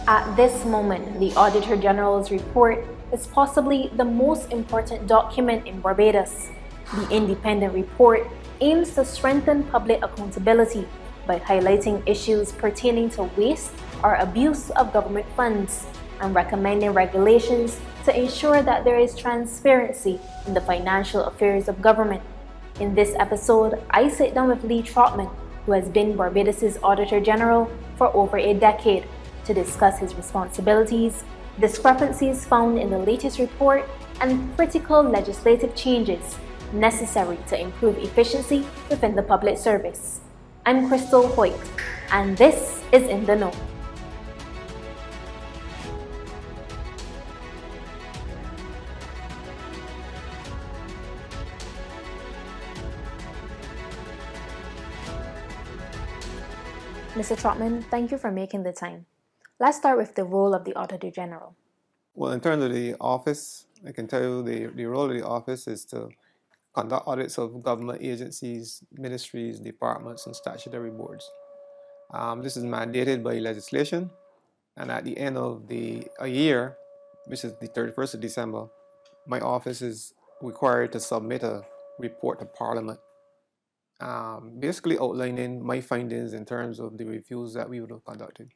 At this moment, the Auditor General's report is possibly the most important document in Barbados. The independent report aims to strengthen public accountability by highlighting issues pertaining to waste or abuse of government funds and recommending regulations to ensure that there is transparency in the financial affairs of government. In this episode, I sit down with Leigh Trotman, who has been Barbados' Auditor General for over a decade, to discuss his responsibilities, discrepancies found in the latest report, and critical legislative changes necessary to improve efficiency within the public service. I'm Krystal Hoyte, and this is In the Know. Mr. Trotman, thank you for making the time. Let's start with the role of the Auditor General. Well, in terms of the office, I can tell you the role of the office is to conduct audits of government agencies, ministries, departments, and statutory boards. This is mandated by legislation, and at the end of a year, which is the 31st of December, my office is required to submit a report to Parliament, basically outlining my findings in terms of the reviews that we would have conducted.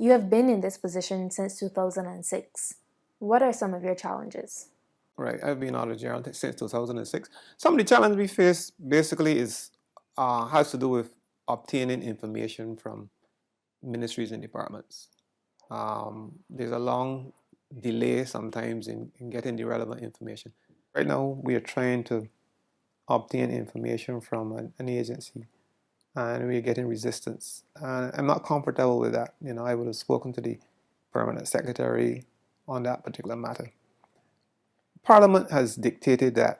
You have been in this position since 2006. What are some of your challenges? Right, I've been Auditor General since 2006. Some of the challenges we face basically has to do with obtaining information from ministries and departments. There's a long delay sometimes in getting the relevant information. Right now, we are trying to obtain information from an agency, and we're getting resistance. And I'm not comfortable with that. I would have spoken to the permanent secretary on that particular matter. Parliament has directed that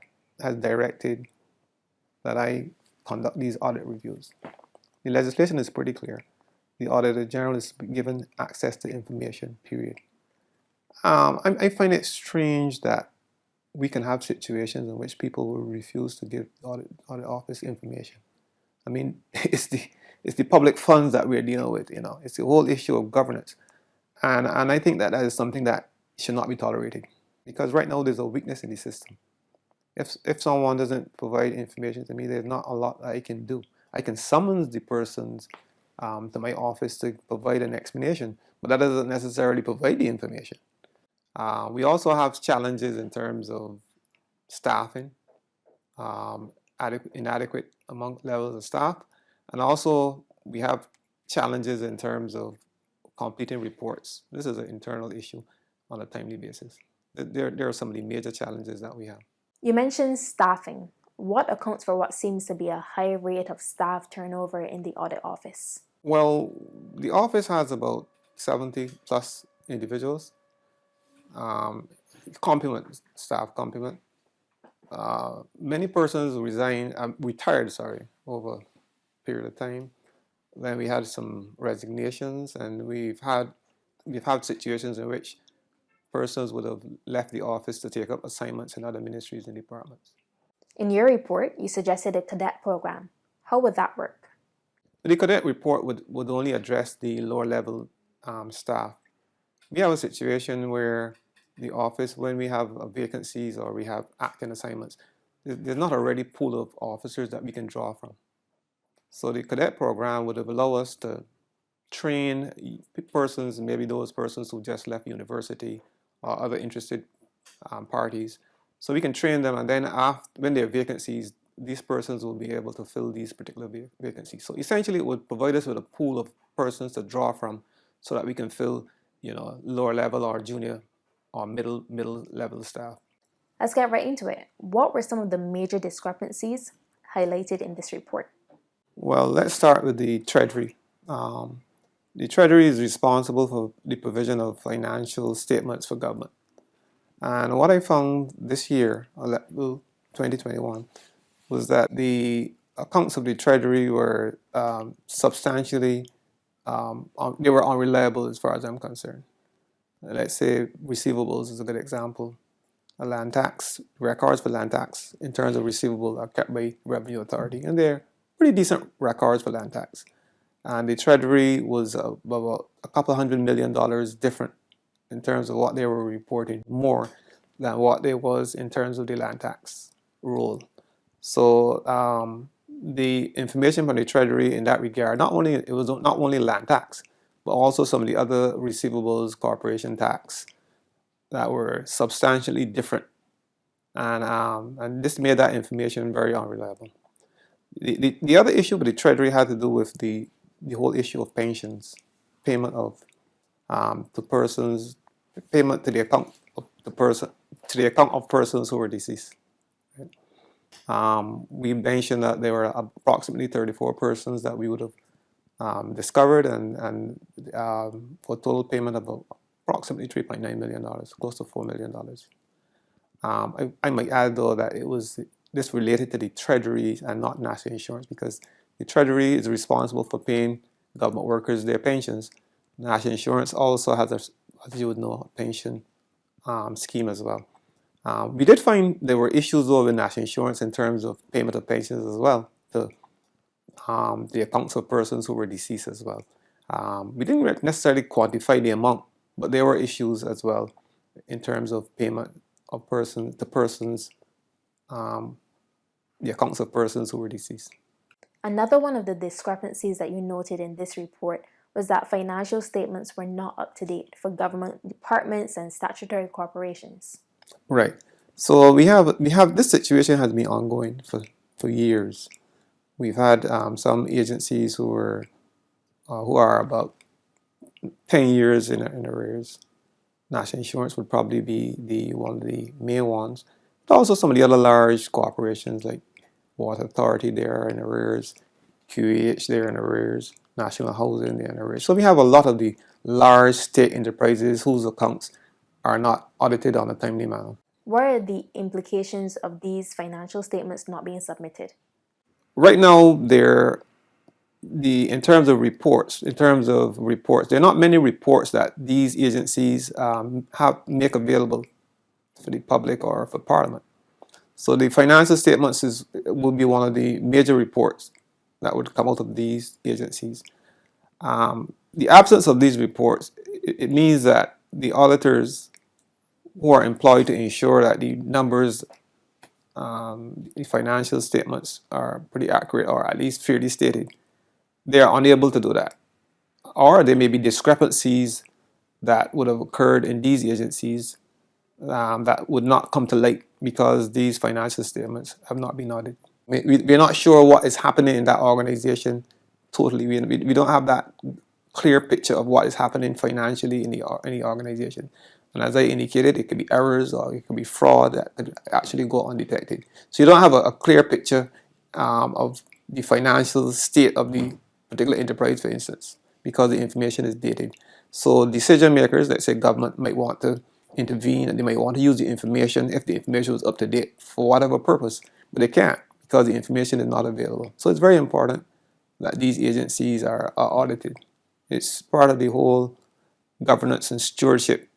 I conduct these audit reviews. The legislation is pretty clear. The Auditor General is given access to information, period. I find it strange that we can have situations in which people will refuse to give audit office information. I mean, it's the public funds that we're dealing with. It's the whole issue of governance, and I think that is something that should not be tolerated, because right now there's a weakness in the system. If someone doesn't provide information to me, there's not a lot that I can do. I can summons the persons to my office to provide an explanation, but that doesn't necessarily provide the information. We also have challenges in terms of staffing, inadequate among levels of staff, and also we have challenges in terms of completing reports. This is an internal issue on a timely basis. There are some of the major challenges that we have. You mentioned staffing. What accounts for what seems to be a high rate of staff turnover in the audit office? Well, the office has about 70 plus individuals. Staff complement. Many persons retired over a period of time. Then we had some resignations, and we've had situations in which persons would have left the office to take up assignments in other ministries and departments. In your report, you suggested a cadet program. How would that work? The cadet report would only address the lower level staff. We have a situation where the office, when we have vacancies or we have acting assignments, there's not a ready pool of officers that we can draw from. So the cadet program would allow us to train persons, maybe those persons who just left university or other interested parties. So we can train them, and then when there are vacancies, these persons will be able to fill these particular vacancies. So essentially, it would provide us with a pool of persons to draw from so that we can fill lower level or junior or middle level staff. Let's get right into it. What were some of the major discrepancies highlighted in this report? Well, let's start with the Treasury. The Treasury is responsible for the provision of financial statements for government. And what I found this year, 2021, was that the accounts of the Treasury were substantially they were unreliable as far as I'm concerned. Let's say receivables is a good example. A land tax, records for land tax in terms of receivable are kept by Revenue Authority, and they're pretty decent records for land tax. and the Treasury was about a couple $100 million different in terms of what they were reporting, more than what they was in terms of the land tax rule. So the information from the Treasury in that regard, it was not only land tax, but also some of the other receivables, corporation tax, that were substantially different, and this made that information very unreliable. The other issue with the Treasury had to do with the whole issue of pensions, payment of to persons, payment to the account of the person, to the account of persons who were deceased. We mentioned that there were approximately 34 persons that we would have discovered, and for total payment of approximately $3.9 million, close to $4 million. I might add though that this related to the Treasury and not national insurance, because the Treasury is responsible for paying government workers their pensions. National insurance also has, as you would know, a pension scheme as well. We did find there were issues though with national insurance in terms of payment of pensions as well, to the accounts of persons who were deceased as well. We didn't necessarily quantify the amount, but there were issues as well in terms of payment of persons, the accounts of persons who were deceased. Another one of the discrepancies that you noted in this report was that financial statements were not up to date for government departments and statutory corporations. Right. So we have this situation has been ongoing for years. We've had some agencies who are about 10 years in arrears. National insurance would probably be one of the main ones, but also some of the other large corporations like Water Authority, they're in arrears, QEH, they're in arrears, National Housing, they're in arrears. So we have a lot of the large state enterprises whose accounts are not audited on a timely manner. What are the implications of these financial statements not being submitted? Right now, in terms of reports, there are not many reports that these agencies make available for the public or for Parliament. So the financial statements will be one of the major reports that would come out of these agencies. The absence of these reports, it means that the auditors who are employed to ensure that the numbers, the financial statements are pretty accurate or at least fairly stated, they are unable to do that. Or there may be discrepancies that would have occurred in these agencies that would not come to light because these financial statements have not been audited. We're not sure what is happening in that organization totally. We don't have that clear picture of what is happening financially in the organization. And as I indicated, it could be errors or it could be fraud that could actually go undetected. So you don't have a clear picture of the financial state of the particular enterprise, for instance, because the information is dated. So decision makers, let's say government, might want to intervene and they might want to use the information if the information was up to date for whatever purpose, but they can't because the information is not available. So it's very important that these agencies are audited. It's part of the whole governance and stewardship,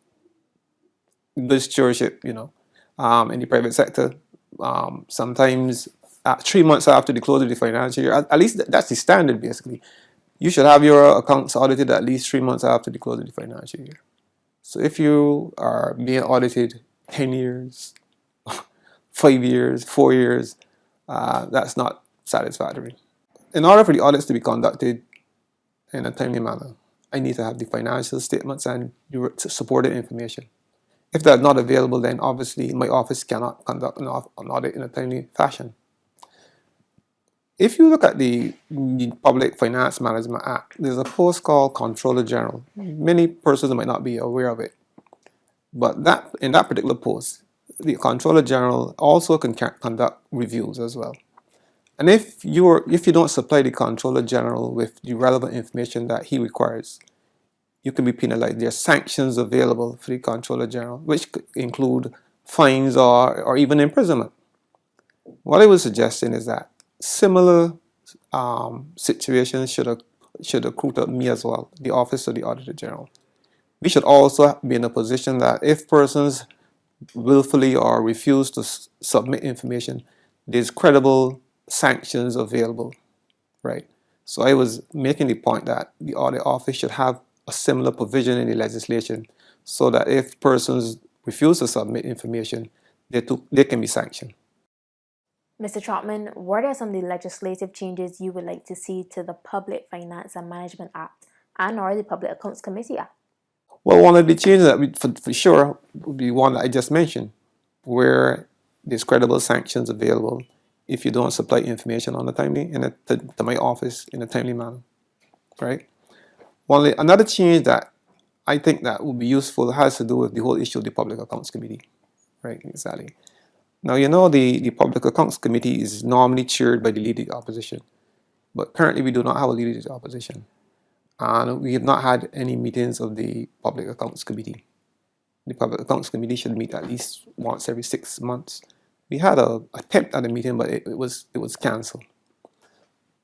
good stewardship, in the private sector. Sometimes 3 months after the close of the financial year, at least that's the standard basically. You should have your accounts audited at least 3 months after the close of the financial year. So if you are being audited 10 years, 5 years, 4 years, that's not satisfactory. In order for the audits to be conducted in a timely manner, I need to have the financial statements and supported information. If that's not available, then obviously my office cannot conduct an audit in a timely fashion. If you look at the Public Finance Management Act, there's a post called Controller General. Many persons might not be aware of it, but in that particular post, the Controller General also can conduct reviews as well. And if you don't supply the Controller General with the relevant information that he requires, you can be penalized. There are sanctions available for the Controller General, which could include fines or even imprisonment. What I was suggesting is that similar situations should accrue to me as well, the Office of the Auditor General. We should also be in a position that if persons willfully or refuse to submit information, there's credible sanctions available, right? So I was making the point that the audit office should have a similar provision in the legislation so that if persons refuse to submit information, they can be sanctioned. Mr. Trotman, what are some of the legislative changes you would like to see to the Public Finance and Management Act and or the Public Accounts Committee Act? Well, one of the changes that for sure would be one that I just mentioned, where there's credible sanctions available if you don't supply information on a timely to my office in a timely manner, right? Another change that I think that would be useful has to do with the whole issue of the Public Accounts Committee, right? Exactly. Now, you know, the Public Accounts Committee is normally chaired by the Leader of the Opposition, but currently we do not have a Leader of the Opposition, and we have not had any meetings of the Public Accounts Committee. The Public Accounts Committee should meet at least once every 6 months. We had an attempt at a meeting, but it was cancelled.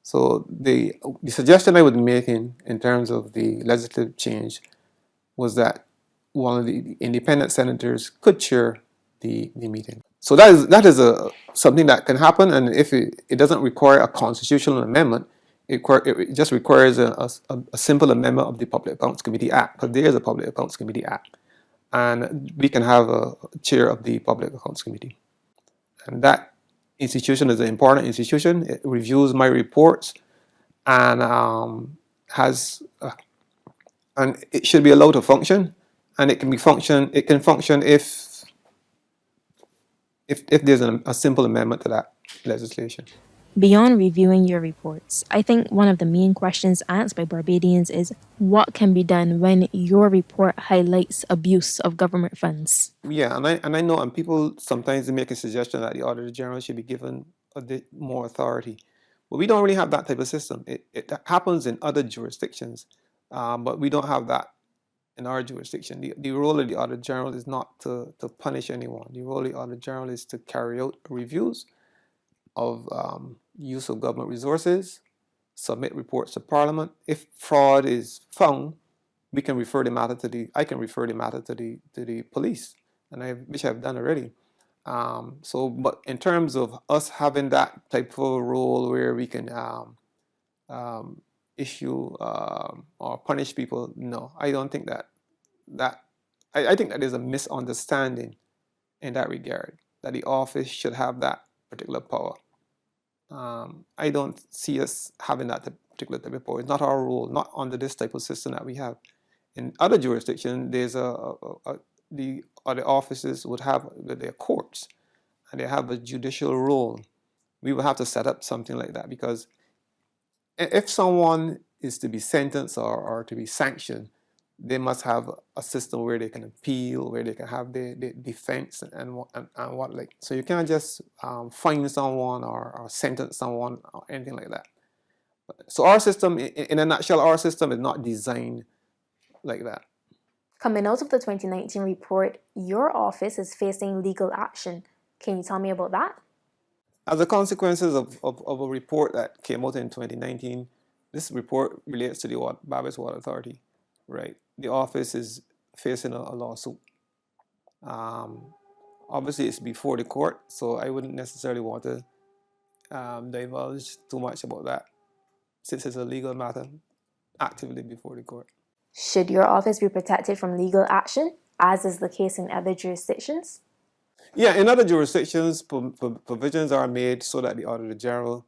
So the suggestion I would make in terms of the legislative change was that one of the independent senators could chair the meeting. So that is something that can happen, and if it doesn't require a constitutional amendment, it just requires a simple amendment of the Public Accounts Committee Act, because there is a Public Accounts Committee Act, and we can have a chair of the Public Accounts Committee. And that institution is an important institution. It reviews my reports and and it should be allowed to function, and it can function if there's a simple amendment to that legislation. Beyond reviewing your reports, I think one of the main questions asked by Barbadians is what can be done when your report highlights abuse of government funds? Yeah, and I know, and people sometimes make a suggestion that the Auditor General should be given a bit more authority. But we don't really have that type of system. It happens in other jurisdictions, but we don't have that in our jurisdiction. The role of the Auditor General is not to punish anyone. The role of the Auditor General is to carry out reviews of use of government resources, submit reports to Parliament. If fraud is found, I can refer the matter to the police, which I've done already. But in terms of us having that type of role where we can issue or punish people, no, I don't think that. I think that there's a misunderstanding in that regard, that the office should have that particular power. I don't see us having that particular type of power. It's not our role, not under this type of system that we have. In other jurisdictions, there's the other offices would have their courts, and they have a judicial role. We would have to set up something like that, because if someone is to be sentenced or to be sanctioned, they must have a system where they can appeal, where they can have their defense and what like. So you can't just fine someone or sentence someone or anything like that. So our system, in a nutshell, our system is not designed like that. Coming out of the 2019 report, your office is facing legal action. Can you tell me about that? As a consequences of a report that came out in 2019, this report relates to the Barbados Water Authority, right? The office is facing a lawsuit. Obviously, it's before the court, so I wouldn't necessarily want to divulge too much about that, since it's a legal matter actively before the court. Should your office be protected from legal action, as is the case in other jurisdictions? Yeah, in other jurisdictions, provisions are made so that the Auditor General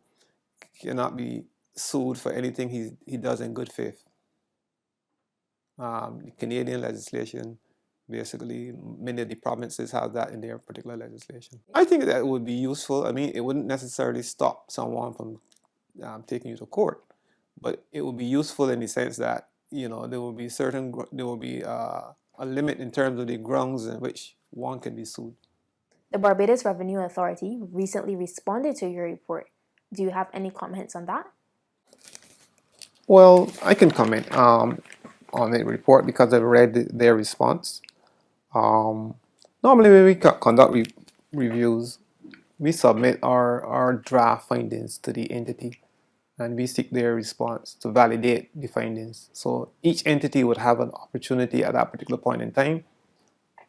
cannot be sued for anything he does in good faith. The Canadian legislation, basically, many of the provinces have that in their particular legislation. I think that would be useful. I mean, it wouldn't necessarily stop someone from taking you to court, but it would be useful in the sense that, you know, there will be a limit in terms of the grounds in which one can be sued. The Barbados Revenue Authority recently responded to your report. Do you have any comments on that? Well, I can comment on the report because I've read their response. Normally when we conduct reviews, we submit our draft findings to the entity, and we seek their response to validate the findings. So each entity would have an opportunity at that particular point in time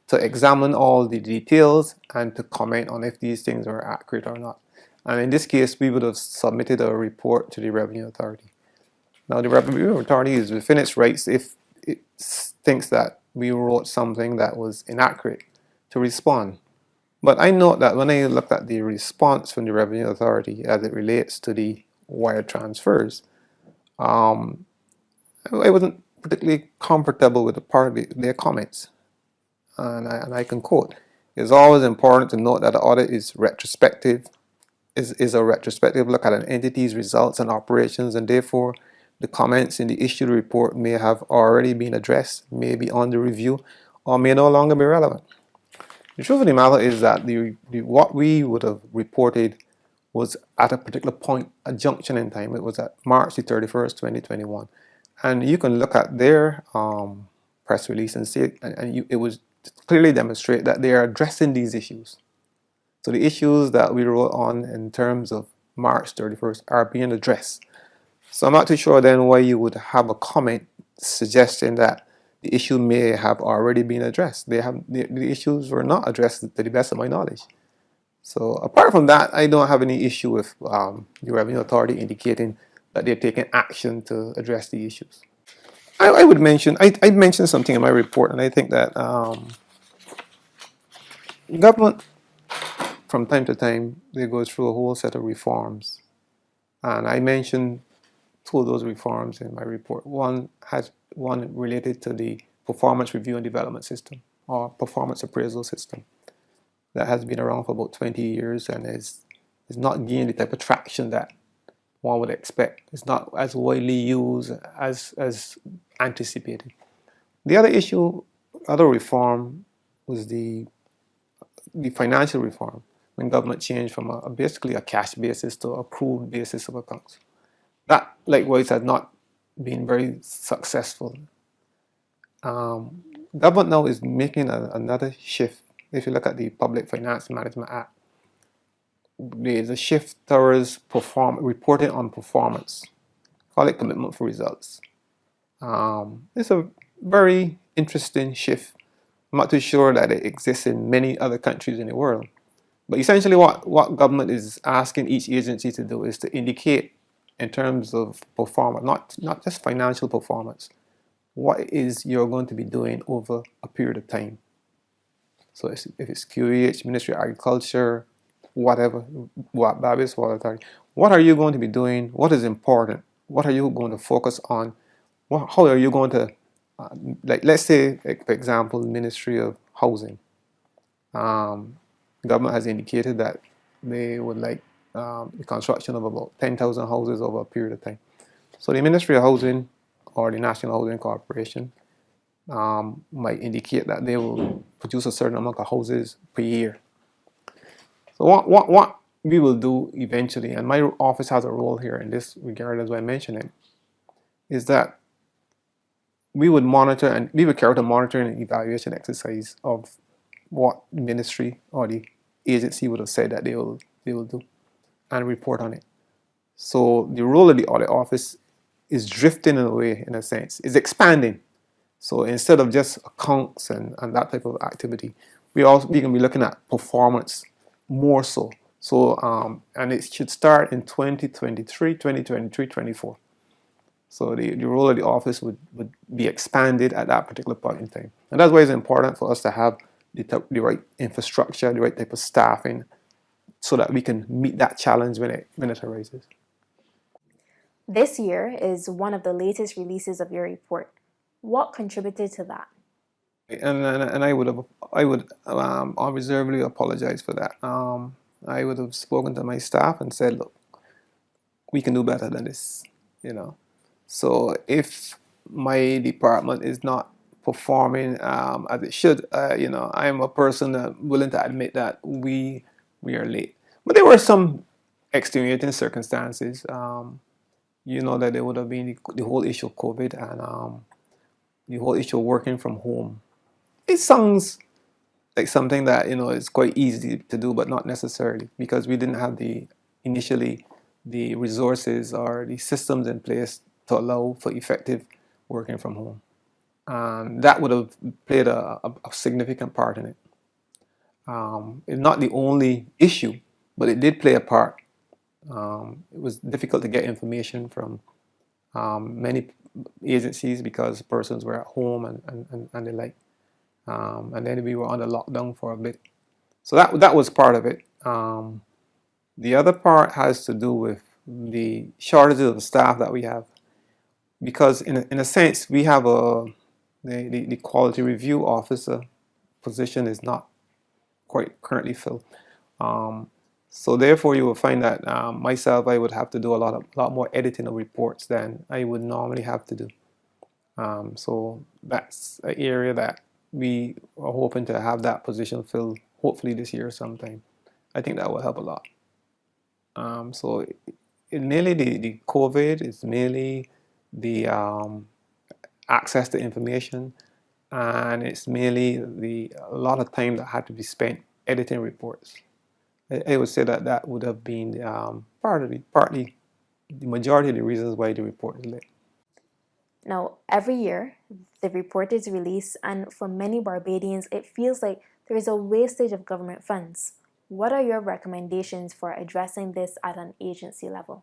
to examine all the details and to comment on if these things are accurate or not. And in this case, we would have submitted a report to the Revenue Authority. Now, the Revenue Authority is within its rights if it thinks that we wrote something that was inaccurate to respond. But I note that when I looked at the response from the Revenue Authority as it relates to the wire transfers, I wasn't particularly comfortable with the part of their comments. And I can quote, "It's always important to note that the audit is retrospective, is a retrospective look at an entity's results and operations, and therefore the comments in the issued report may have already been addressed, may be under review, or may no longer be relevant." The truth of the matter is that what we would have reported was at a particular point, a junction in time. It was at March the 31st, 2021. And you can look at their press release and see it, and it was clearly demonstrate that they are addressing these issues. So the issues that we wrote on in terms of March 31st are being addressed. So I'm not too sure then why you would have a comment suggesting that the issue may have already been addressed. The issues were not addressed to the best of my knowledge. So apart from that, I don't have any issue with the Revenue Authority indicating that they're taking action to address the issues. I would mention, I mentioned something in my report, and I think that government, from time to time, they go through a whole set of reforms. And I mentioned two of those reforms in my report. One related to the performance review and development system, or performance appraisal system, that has been around for about 20 years and is not gaining the type of traction that one would expect. It's not as widely used as anticipated. The other reform was the financial reform, when government changed from basically a cash basis to accrued basis of accounts. That likewise has not been very successful. Government now is making another shift. If you look at the Public Finance Management Act, there's a shift towards reporting on performance. Call it commitment for results. It's a very interesting shift. I'm not too sure that it exists in many other countries in the world. But essentially what government is asking each agency to do is to indicate in terms of performance, not just financial performance, what it is you're going to be doing over a period of time. So if it's QEH, Ministry of Agriculture, whatever, Barbados Auditor, what are you going to be doing? What is important? What are you going to focus on? How are you going to, let's say, for example, Ministry of Housing. Government has indicated that they would like the construction of about 10,000 houses over a period of time. So the Ministry of Housing or the National Housing Corporation might indicate that they will produce a certain amount of houses per year. So what we will do eventually, and my office has a role here in this regard as I mentioned it, is that we would monitor and we would carry out a monitoring and evaluation exercise of what the ministry or the agency would have said that they will do and report on it. So the role of the audit office is drifting in a way, in a sense, is expanding. So instead of just accounts and that type of activity, we can be looking at performance more so. So and it should start in 2023, 24. So the role of the office would be expanded at that particular point in time. And that's why it's important for us to have the right infrastructure, the right type of staffing, so that we can meet that challenge when it arises. This year is one of the latest releases of your report. What contributed to that? And I would unreservedly apologize for that. I would have spoken to my staff and said, look, we can do better than this, So if my department is not performing as it should, I'm a person willing to admit that we are late. But there were some extenuating circumstances. That there would have been the whole issue of COVID and the whole issue of working from home. It sounds like something that is quite easy to do, but not necessarily, because we didn't have initially the resources or the systems in place to allow for effective working from home. That would have played a significant part in it. It's not the only issue, but it did play a part. It was difficult to get information from many agencies because persons were at home and the like. And then we were under lockdown for a bit. So that was part of it. The other part has to do with the shortages of staff that we have. Because in a sense, we have the quality review officer position is not quite currently filled. So therefore, you will find that myself, I would have to do a lot more editing of reports than I would normally have to do. So that's an area that we are hoping to have that position filled, hopefully this year sometime. I think that will help a lot. So mainly the COVID is mainly the access to information, and it's mainly a lot of time that had to be spent editing reports. I would say that would have been partly the majority of the reasons why the report is late. Now, every year, the report is released, and for many Barbadians, it feels like there is a wastage of government funds. What are your recommendations for addressing this at an agency level?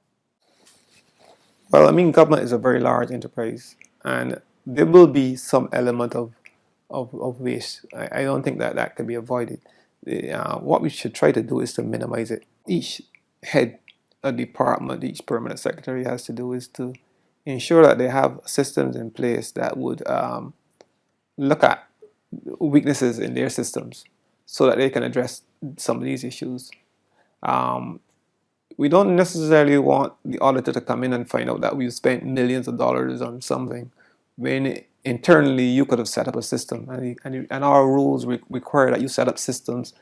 Well, I mean, government is a very large enterprise, and there will be some element of waste. I don't think that can be avoided. What we should try to do is to minimize it. Each head of department, each permanent secretary has to do is to ensure that they have systems in place that would look at weaknesses in their systems so that they can address some of these issues. We don't necessarily want the auditor to come in and find out that we've spent millions of dollars on something when internally you could have set up a system, and our rules require that you set up systems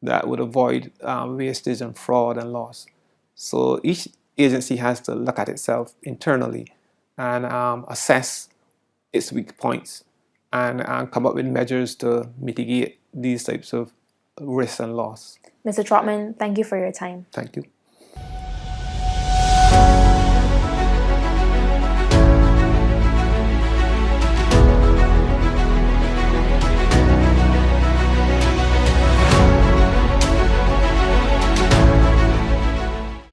that would avoid wastage and fraud and loss. So each agency has to look at itself internally and assess its weak points and come up with measures to mitigate these types of risks and loss. Mr. Trotman, thank you for your time. Thank you.